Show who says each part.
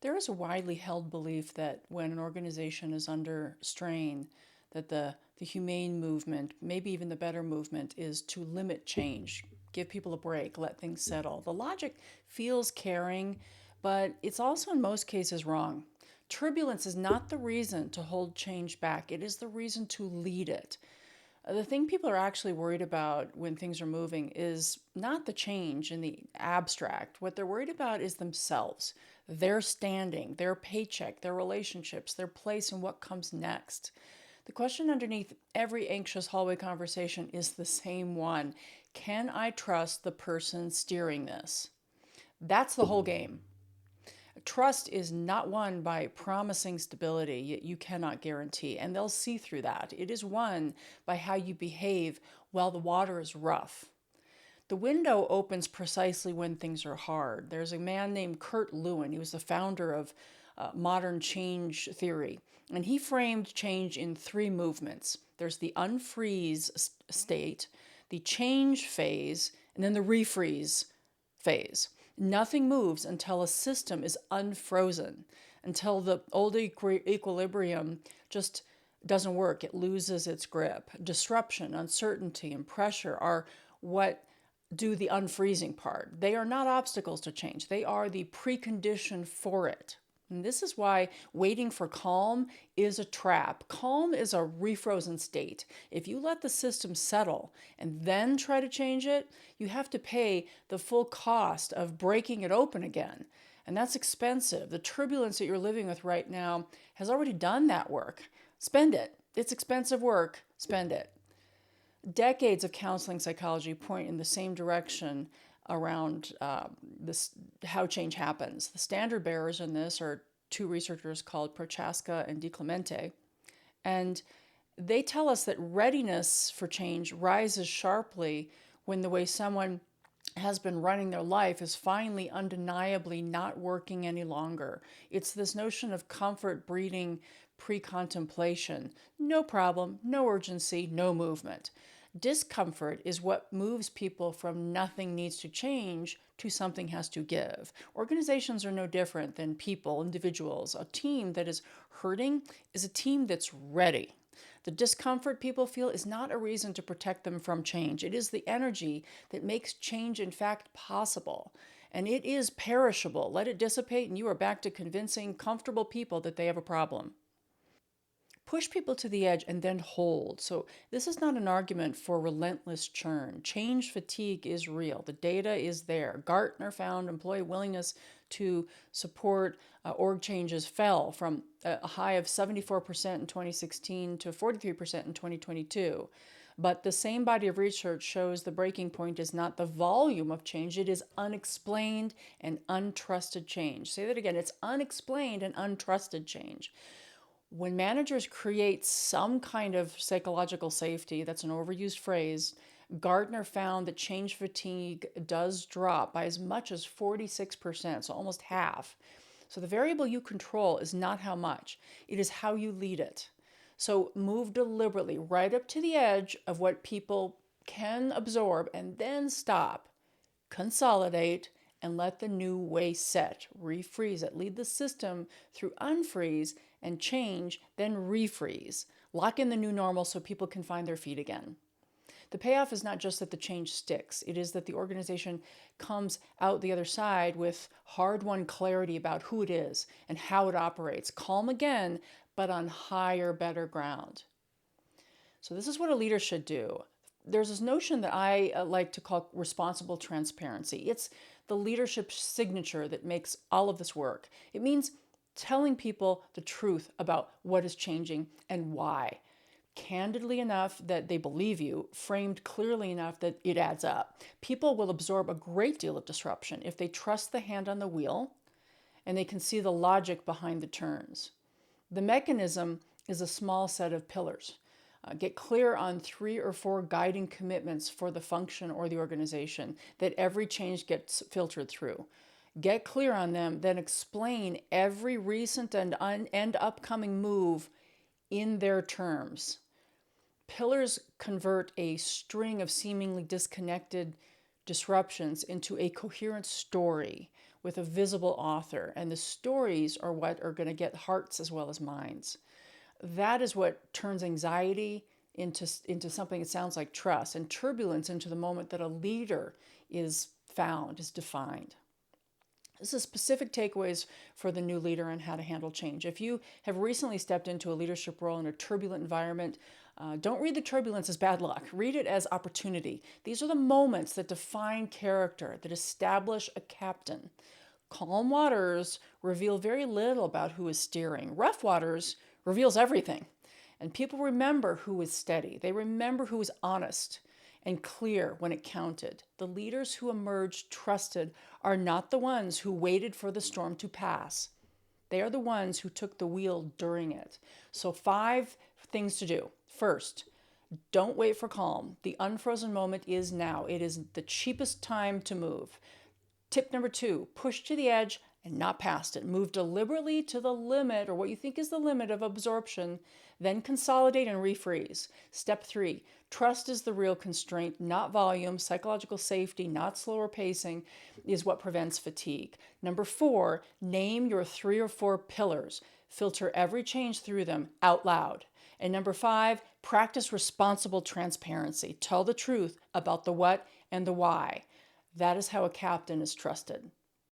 Speaker 1: There is a widely held belief that when an organization is under strain, that the humane movement, maybe even the better movement, is to limit change, give people a break, let things settle. The logic feels caring, but it's also in most cases wrong. Turbulence is not the reason to hold change back, it is the reason to lead it. The thing people are actually worried about when things are moving is not the change in the abstract. What they're worried about is themselves, their standing, their paycheck, their relationships, their place, and what comes next. The question underneath every anxious hallway conversation is the same one: can I trust the person steering this? That's the whole game. Trust is not won by promising stability you cannot guarantee, and they'll see through that. It is won by how you behave while the water is rough. The window opens precisely when things are hard. There's a man named Kurt Lewin. He was the founder of modern change theory, and he framed change in three movements. There's the unfreeze state, the change phase, and then the refreeze phase. Nothing moves until a system is unfrozen, until the old equilibrium just doesn't work. It loses its grip. Disruption, uncertainty, and pressure are what do the unfreezing part. They are not obstacles to change, they are the precondition for it. And this is why waiting for calm is a trap. Calm is a refrozen state. If you let the system settle and then try to change it, you have to pay the full cost of breaking it open again. And that's expensive. The turbulence that you're living with right now has already done that work. Spend it. It's expensive work. Spend it. Decades of counseling psychology point in the same direction around this, how change happens. The standard bearers in this are two researchers called Prochaska and DiClemente, and they tell us that readiness for change rises sharply when the way someone has been running their life is finally undeniably not working any longer. It's this notion of comfort breeding pre-contemplation. No problem, no urgency, no movement. Discomfort is what moves people from nothing needs to change to something has to give. Organizations are no different than people, individuals. A team that is hurting is a team that's ready. The discomfort people feel is not a reason to protect them from change. It is the energy that makes change, in fact, possible. And it is perishable. Let it dissipate, and you are back to convincing comfortable people that they have a problem. Push people to the edge and then hold. So, this is not an argument for relentless churn. Change fatigue is real. The data is there. Gartner found employee willingness to support org changes fell from a high of 74% in 2016 to 43% in 2022. But the same body of research shows the breaking point is not the volume of change, it is unexplained and untrusted change. Say that again, it's unexplained and untrusted change. When managers create some kind of psychological safety, that's an overused phrase, Gartner found that change fatigue does drop by as much as 46%, so almost half. So the variable you control is not how much, it is how you lead it. So move deliberately right up to the edge of what people can absorb and then stop. Consolidate and let the new way set. Refreeze it. Lead the system through unfreeze and change, then refreeze. Lock in the new normal so people can find their feet again. The payoff is not just that the change sticks, it is that the organization comes out the other side with hard won clarity about who it is and how it operates. Calm again, but on higher, better ground. So, this is what a leader should do. There's this notion that I like to call responsible transparency. It's the leadership signature that makes all of this work. It means telling people the truth about what is changing and why. Candidly enough that they believe you, framed clearly enough that it adds up. People will absorb a great deal of disruption if they trust the hand on the wheel and they can see the logic behind the turns. The mechanism is a small set of pillars. Get clear on 3 or 4 guiding commitments for the function or the organization that every change gets filtered through. Get clear on them, then explain every recent and upcoming move in their terms. Pillars convert a string of seemingly disconnected disruptions into a coherent story. with a visible author, and the stories are what are going to get hearts as well as minds. That is what turns anxiety into something that sounds like trust, and turbulence into the moment that a leader is found, is defined. This is specific takeaways for the new leader on how to handle change. If you have recently stepped into a leadership role in a turbulent environment, don't read the turbulence as bad luck. Read it as opportunity. These are the moments that define character, that establish a captain. Calm waters reveal very little about who is steering. Rough waters reveals everything. And people remember who was steady. They remember who was honest and clear when it counted. The leaders who emerged trusted are not the ones who waited for the storm to pass. They are the ones who took the wheel during it. So 5 things to do. First, don't wait for calm. The unfrozen moment is now. It is the cheapest time to move. Tip number 2, push to the edge and not past it. Move deliberately to the limit, or what you think is the limit of absorption, then consolidate and refreeze. Step 3, trust is the real constraint, not volume. Psychological safety, not slower pacing, is what prevents fatigue. Number 4, name your 3 or 4 pillars. Filter every change through them out loud. And number 5, practice responsible transparency. Tell the truth about the what and the why. That is how a captain is trusted.